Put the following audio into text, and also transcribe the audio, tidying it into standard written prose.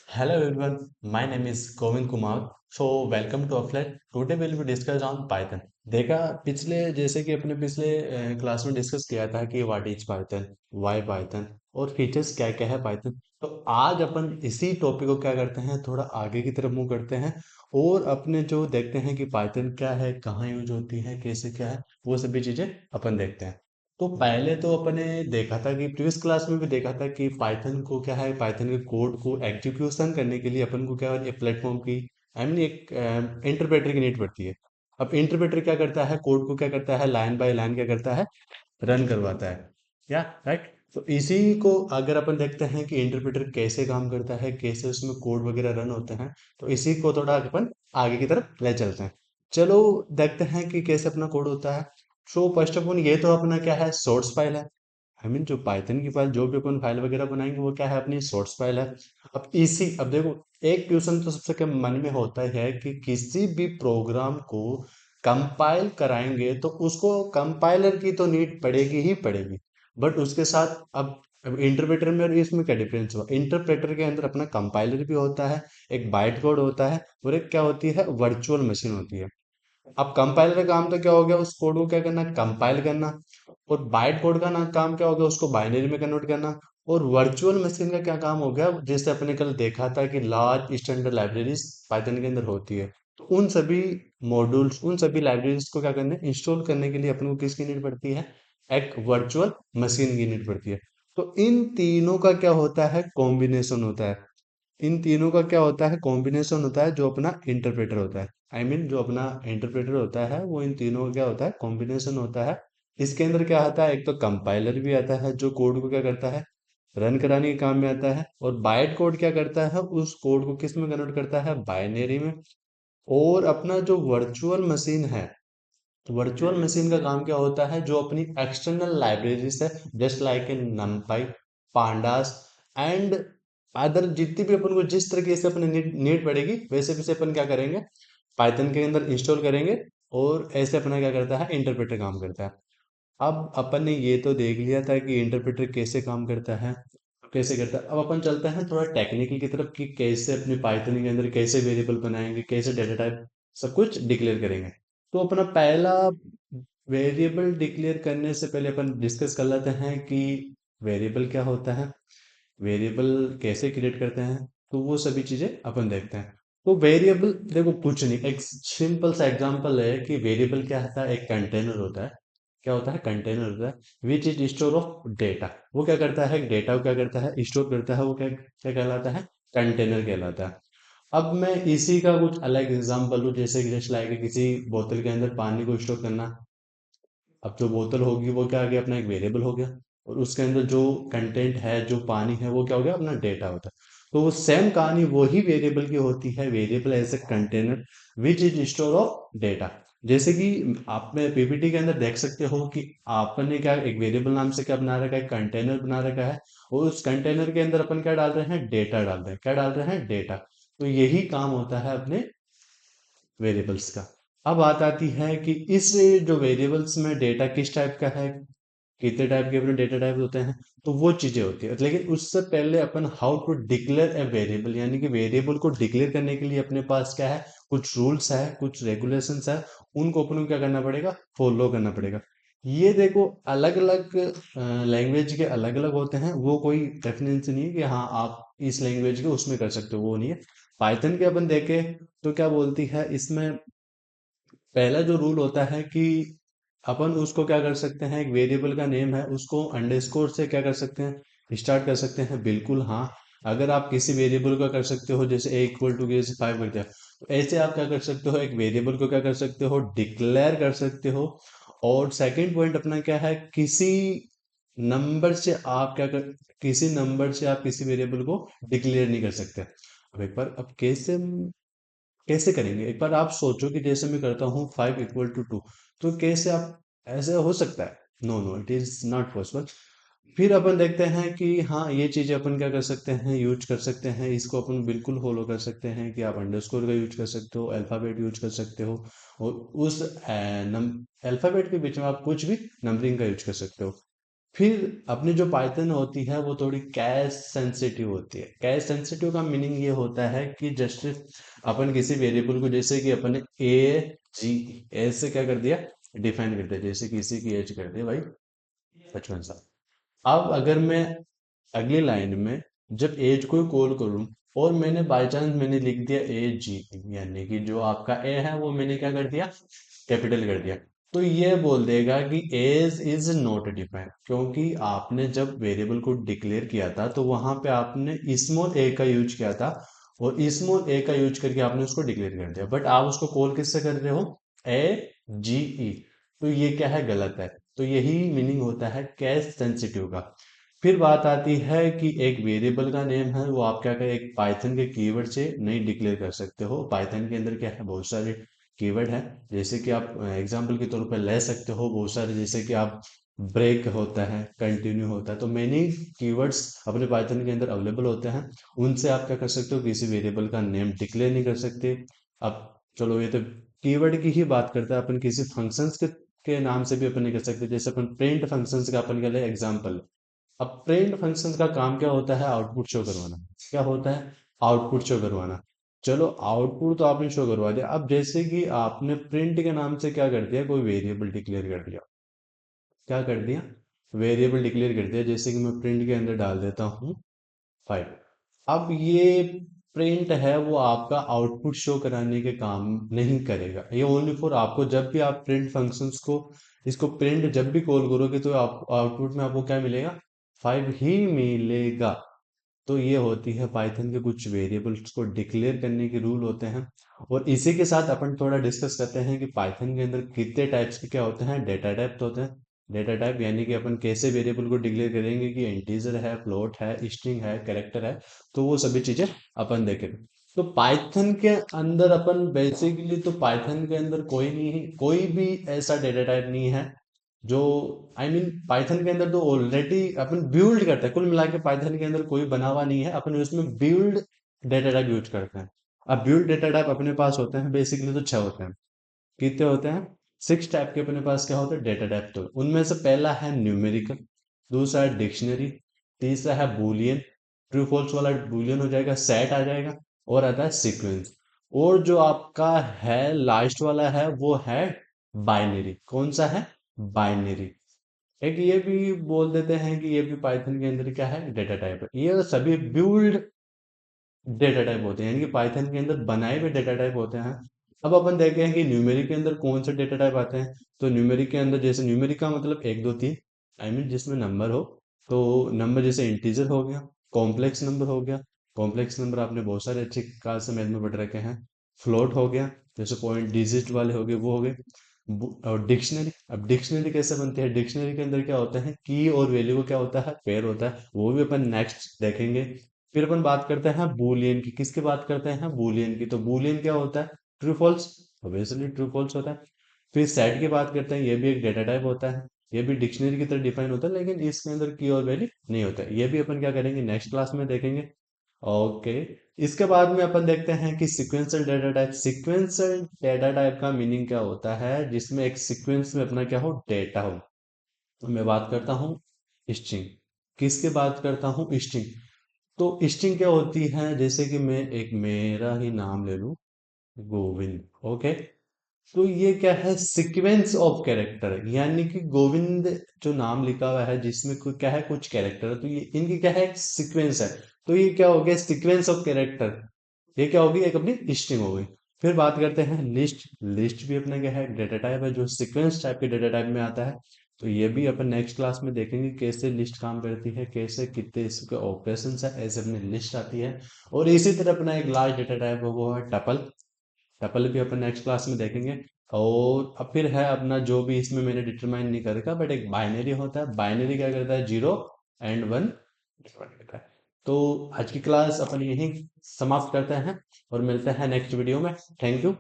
Hello everyone, my name is Govind Kumar. So welcome to Offline. Today we'll be discuss on Python. देखा पिछले जैसे कि अपने पिछले क्लास में डिस्कस किया था कि what is Python, why Python और फीचर्स क्या क्या है पाइथन। तो आज अपन इसी टॉपिक को क्या करते हैं, थोड़ा आगे की तरफ मूव करते हैं और अपने जो देखते हैं कि पाइथन क्या है, कहाँ यूज होती है, कैसे क्या है, वो सभी चीजें अपन देखते हैं। तो पहले तो अपने देखा था कि प्रीवियस क्लास में भी देखा था कि पाइथन को क्या है, पाइथन के कोड को एग्जीक्यूशन करने के लिए अपन को क्या है, एक प्लेटफॉर्म की आई मीन एक इंटरप्रेटर की नीड पड़ती है। अब इंटरप्रेटर क्या करता है, कोड को क्या करता है, लाइन बाय लाइन क्या करता है, रन करवाता है। या राइट। तो इसी को अगर अपन देखते हैं कि इंटरप्रेटर कैसे काम करता है, कैसे उसमें कोड वगैरह रन होते हैं, तो इसी को थोड़ा अपन आगे की तरफ ले चलते हैं। चलो देखते हैं कि कैसे अपना कोड होता है। सो फर्स्ट ऑफ ऑल ये तो अपना क्या है, सोर्स फाइल है। आई मीन जो पाइथन की फाइल, जो भी अपन फाइल वगैरह बनाएंगे वो क्या है, अपनी सोर्स फाइल है। अब देखो, एक ट्यूशन तो सबसे कम मन में होता है कि किसी भी प्रोग्राम को कंपाइल कराएंगे तो उसको कंपाइलर की तो नीड पड़ेगी ही पड़ेगी। बट उसके साथ अब इंटरप्रेटर में और इसमें क्या डिफरेंस हुआ, इंटरप्रेटर के अंदर अपना कंपाइलर भी होता है, एक बाइट कोड होता है और एक क्या होती है, वर्चुअल मशीन होती है। अब कंपाइलर का काम तो क्या हो गया, उस कोड को क्या करना, कंपाइल करना। और बाइट कोड का ना काम क्या हो गया, उसको बाइनरी में कन्वर्ट करना। और वर्चुअल मशीन का क्या काम हो गया, जैसे अपने कल देखा था कि लार्ज स्टैंडर्ड लाइब्रेरीज पाइथन के अंदर होती है। तो उन सभी मॉड्यूल्स, उन सभी लाइब्रेरीज को क्या करने, इंस्टॉल करने के लिए अपने को किसकी नीड पड़ती है, एक वर्चुअल मशीन की नीड पड़ती है। तो इन तीनों का क्या होता है, कॉम्बिनेशन होता है। इन तीनों का क्या होता है, कॉम्बिनेशन होता है, जो अपना इंटरप्रेटर होता है। आई मीन जो अपना इंटरप्रेटर होता है वो इन तीनों का क्या होता है, कॉम्बिनेशन होता है। इसके अंदर क्या आता है, एक तो कंपाइलर भी आता है जो कोड को क्या करता है, रन कराने के काम में आता है। और बाइट कोड क्या करता है, उस कोड को किस में कन्वर्ट करता है, बाइनरी में। और अपना जो वर्चुअल मशीन है, वर्चुअल मशीन का काम क्या होता है, जो अपनी एक्सटर्नल लाइब्रेरीज है, just like a numpy, pandas and other जितनी भी अपन को जिस तरीके से अपने नीड पड़ेगी वैसे वैसे अपन क्या करेंगे, पाइथन के अंदर इंस्टॉल करेंगे। और ऐसे अपना क्या करता है, इंटरप्रेटर काम करता है। अब अपन ने ये तो देख लिया था कि इंटरप्रेटर कैसे काम करता है, कैसे करता है। अब अपन चलते हैं थोड़ा टेक्निकल की तरफ कि कैसे अपने पाइथन के अंदर कैसे वेरिएबल बनाएंगे, कैसे डेटा टाइप सब कुछ डिक्लेयर करेंगे। तो अपना पहला वेरिएबल डिक्लेयर करने से पहले अपन डिस्कस कर लेते हैं कि वेरिएबल क्या होता है, वेरिएबल कैसे क्रिएट करते हैं। तो वो सभी चीजें अपन देखते हैं। तो वेरिएबल देखो कुछ नहीं, एक सिंपल सा एग्जांपल है कि वेरिएबल क्या होता है, एक कंटेनर होता है। क्या होता है, कंटेनर होता है विच इज स्टोर ऑफ डेटा। वो क्या करता है, डेटा को क्या करता है, स्टोर करता है। वो क्या क्या कहलाता है, कंटेनर कहलाता है। अब मैं इसी का कुछ अलग एग्जांपल लूँ, जैसे कि जस्ट लाइक किसी बोतल के अंदर पानी को स्टोर करना। अब जो बोतल होगी वो क्या आ गया, अपना एक वेरिएबल हो गया। और उसके अंदर जो कंटेंट है, जो पानी है, वो क्या हो गया, अपना डेटा होता है। तो वो सेम कहानी वही वेरिएबल की होती है, variable as a container which is store of data. जैसे कि आप में पीपीटी के अंदर देख सकते हो कि आपने क्या एक वेरिएबल नाम से क्या बना रखा है, कंटेनर बना रखा है। और उस कंटेनर के अंदर अपन क्या डाल रहे हैं, डेटा डाल रहे हैं। क्या डाल रहे हैं, डेटा। तो यही काम होता है अपने वेरिएबल्स का। अब बात आती है कि इस जो वेरिएबल्स में डेटा किस टाइप का है, कितने टाइप के अपने डेटा टाइप होते हैं, तो वो चीजें होती है। लेकिन उससे पहले अपन how to declare a variable, यानी कि वेरिएबल को डिक्लेयर करने के लिए अपने पास क्या है, कुछ रूल्स है, कुछ रेगुलेशंस है। उनको अपन को क्या करना पड़ेगा, फॉलो करना पड़ेगा। ये देखो अलग अलग लैंग्वेज के अलग अलग होते हैं, वो कोई डेफिनेशन नहीं है कि हाँ आप इस लैंग्वेज के उसमें कर सकते हो, वो नहीं है। पाइथन के अपन देखे तो क्या बोलती है इसमें, पहला जो रूल होता है कि अपन उसको क्या कर सकते हैं, एक वेरिएबल का नेम है उसको अंडरस्कोर से क्या कर सकते हैं, स्टार्ट कर सकते हैं, बिल्कुल हाँ। अगर आप किसी वेरिएबल का कर सकते हो, जैसे ए इक्वल टू जैसे 5 कर दिया, तो ऐसे आप क्या कर सकते हो, एक वेरिएबल को क्या कर सकते हो, डिक्लेयर कर सकते हो। और सेकंड पॉइंट अपना क्या है, किसी नंबर से आप क्या कर, किसी नंबर से आप किसी वेरिएबल को डिक्लेयर नहीं कर सकते। अब एक बार, अब कैसे कैसे करेंगे, एक बार आप सोचो कि जैसे मैं करता हूँ 5 = 2, तो कैसे आप, ऐसे हो सकता है, no no it is not possible. फिर अपन देखते हैं कि हाँ ये चीजें अपन क्या कर सकते हैं, यूज कर सकते हैं, इसको अपन बिल्कुल फॉलो कर सकते हैं कि आप अंडरस्कोर का यूज कर सकते हो, अल्फाबेट यूज कर सकते हो। और उस अल्फाबेट के बीच में आप कुछ भी नंबरिंग का यूज कर सकते हो। फिर अपनी जो पाइथन होती है वो थोड़ी कैश सेंसिटिव होती है। कैश सेंसिटिव का मीनिंग ये होता है कि जस्ट अपन किसी वेरिएबल को, जैसे कि अपन ने जी एज से क्या कर दिया, डिफाइन कर दिया, जैसे किसी की एज कर दिया भाई 55 साल। अब अगर मैं अगली लाइन में जब एज को कॉल करूं और मैंने बाय चांस मैंने लिख दिया ए जी, यानी कि जो आपका ए है वो मैंने क्या कर दिया, कैपिटल कर दिया, तो ये बोल देगा कि एज इज नॉट डिफाइंड, क्योंकि आपने जब वेरिएबल को डिक्लेयर किया था तो वहां पे आपने स्मॉल ए का यूज किया था, और स्मॉल ए का यूज करके आपने उसको डिक्लेयर कर दिया, बट आप उसको कॉल किससे कर रहे हो, ए जी ई, तो ये क्या है, गलत है। तो यही मीनिंग होता है कैश सेंसिटिव का। फिर बात आती है कि एक वेरिएबल का नेम है वो आप क्या करें, एक पाइथन के कीवर्ड से नहीं डिक्लेयर कर सकते हो। पाइथन के अंदर क्या है, बहुत सारे कीवर्ड है, जैसे कि आप एग्जांपल के तौर पर ले सकते हो बहुत सारे, जैसे कि आप ब्रेक होता है, कंटिन्यू होता है, तो मैनी कीवर्ड्स अपने पाइथन के अंदर अवेलेबल होते हैं। उनसे आप क्या कर सकते हो, किसी वेरिएबल का नेम डिक्लेयर नहीं कर सकते। अब चलो ये तो कीवर्ड की ही बात करता है, अपन किसी फंक्शंस के नाम से भी अपन नहीं कर सकते, जैसे अपन प्रिंट फंक्शंस का अपन के लिए एग्जाम्पल। अब प्रिंट फंक्शन का काम क्या होता है, आउटपुट शो करवाना। क्या होता है, आउटपुट शो करवाना। चलो आउटपुट तो आपने शो करवा दिया, अब जैसे कि आपने प्रिंट के नाम से क्या कर दिया, कोई वेरिएबल डिक्लेयर कर दिया। क्या कर दिया, वेरिएबल डिक्लेयर कर दिया, जैसे कि मैं प्रिंट के अंदर डाल देता हूँ 5। अब ये प्रिंट है वो आपका आउटपुट शो कराने के काम नहीं करेगा, ये ओनली फॉर आपको जब भी आप प्रिंट फंक्शंस को, इसको प्रिंट जब भी कॉल करोगे तो आप आउटपुट में आपको क्या मिलेगा, 5 ही मिलेगा। तो ये होती है पाइथन के कुछ वेरिएबल्स को डिक्लेयर करने के रूल होते हैं। और इसी के साथ अपन थोड़ा डिस्कस करते हैं कि पाइथन के अंदर कितने टाइप्स के क्या होते हैं, डेटा टाइप होते हैं। डेटा टाइप यानी कि अपन कैसे वेरिएबल को डिक्लेयर करेंगे कि इंटीजर है, फ्लोट है, स्ट्रिंग है, कैरेक्टर है, तो वो सभी चीजें अपन देखेंगे। तो पाइथन के अंदर अपन बेसिकली, तो पाइथन के अंदर कोई नहीं, कोई भी ऐसा डेटा टाइप नहीं है जो, आई मीन पाइथन के अंदर तो ऑलरेडी अपन बिल्ड करते हैं, कुल मिला के पाइथन के अंदर कोई बना हुआ नहीं है, अपन उसमें बिल्ड डेटा टाइप यूज करते हैं। अब बिल्ड डेटा टाइप अपने पास होते हैं बेसिकली तो 6 होते हैं। कितने होते हैं, 6 टाइप के अपने पास क्या होते हैं, डेटा टाइप। तो उनमें से पहला है न्यूमेरिकल, दूसरा है डिक्शनरी, तीसरा है बूलियन, ट्रू फॉल्स वाला बूलियन हो जाएगा, सेट आ जाएगा, और आता है सीक्वेंस। और जो आपका है लास्ट वाला है वो है बाइनरी। कौन सा है, बाइनरी। एक ये भी बोल देते हैं कि ये भी पाइथन के अंदर क्या है, डेटा टाइप है। ये सभी बिल्ड डेटा टाइप होते हैं, यानी कि पाइथन के अंदर बनाए हुए डेटा टाइप होते हैं। अब अपन देखते हैं कि न्यूमेरिक के अंदर कौन से डेटा टाइप आते हैं। तो न्यूमेरिक के अंदर, जैसे न्यूमेरिक का मतलब 1 2 3, आई मीन जिसमें नंबर हो, तो नंबर जैसे इंटीजर हो गया, कॉम्प्लेक्स नंबर हो गया। कॉम्प्लेक्स नंबर आपने बहुत सारे अच्छे क्लास से मैथ में पढ़ रखे हैं। फ्लोट हो गया, जैसे पॉइंट डिजिट वाले हो गए, वो हो गए। और डिक्शनरी, अब डिक्शनरी कैसे बनती है, डिक्शनरी के अंदर क्या होता है, की और वैल्यू को क्या होता है, पेयर होता है, वो भी अपन नेक्स्ट देखेंगे। फिर अपन बात करते हैं बूलियन की, किसकी बात करते हैं, बूलियन की। तो बूलियन क्या होता है, true false, obviously true false होता है। फिर सेट की बात करते हैं, ये भी एक डेटा टाइप होता है, ये भी डिक्शनरी की तरह डिफाइन होता है, लेकिन इसके अंदर की और वैल्यू नहीं होता है। ये भी अपन क्या करेंगे, नेक्स्ट क्लास में देखेंगे। ओके। इसके बाद में अपन देखते हैं कि sequential data type. Sequential data type का मीनिंग क्या होता है, जिसमें एक सीक्वेंस में अपना क्या हो, डेटा हो। तो मैं बात करता हूँ स्ट्रिंग, किसके बात करता हूँ, स्ट्रिंग। तो स्ट्रिंग क्या होती है, जैसे कि मैं एक मेरा ही नाम ले लूं, गोविंद। ओके। तो ये क्या है, सीक्वेंस ऑफ कैरेक्टर है, यानी कि गोविंद जो नाम लिखा हुआ है जिसमें कोई क्या है, कुछ कैरेक्टर है, तो ये इनकी क्या है, एक सीक्वेंस है। तो ये क्या हो गया, सीक्वेंस ऑफ कैरेक्टर। ये क्या होगी, एक अपनी स्ट्रिंग हो गई। फिर बात करते हैं लिस्ट। लिस्ट भी अपना क्या है, डेटा टाइप है, जो सीक्वेंस टाइप के डेटा टाइप में आता है। तो ये भी अपन नेक्स्ट क्लास में देखेंगे कैसे लिस्ट काम करती है, कैसे कितने इसके ऑपरेशन है, ऐसे अपनी लिस्ट आती है। और इसी तरह अपना एक लार्ज डेटा टाइप है वो है टपल। टपल भी अपन नेक्स्ट क्लास में देखेंगे। और अब फिर है अपना जो भी इसमें मैंने डिटरमाइन नहीं कर रखा, बट एक बाइनरी होता है। बाइनरी क्या करता है, 0 और 1 डिफाइन करता है। तो आज की क्लास अपन यहीं समाप्त करते हैं और मिलते हैं नेक्स्ट वीडियो में। Thank you.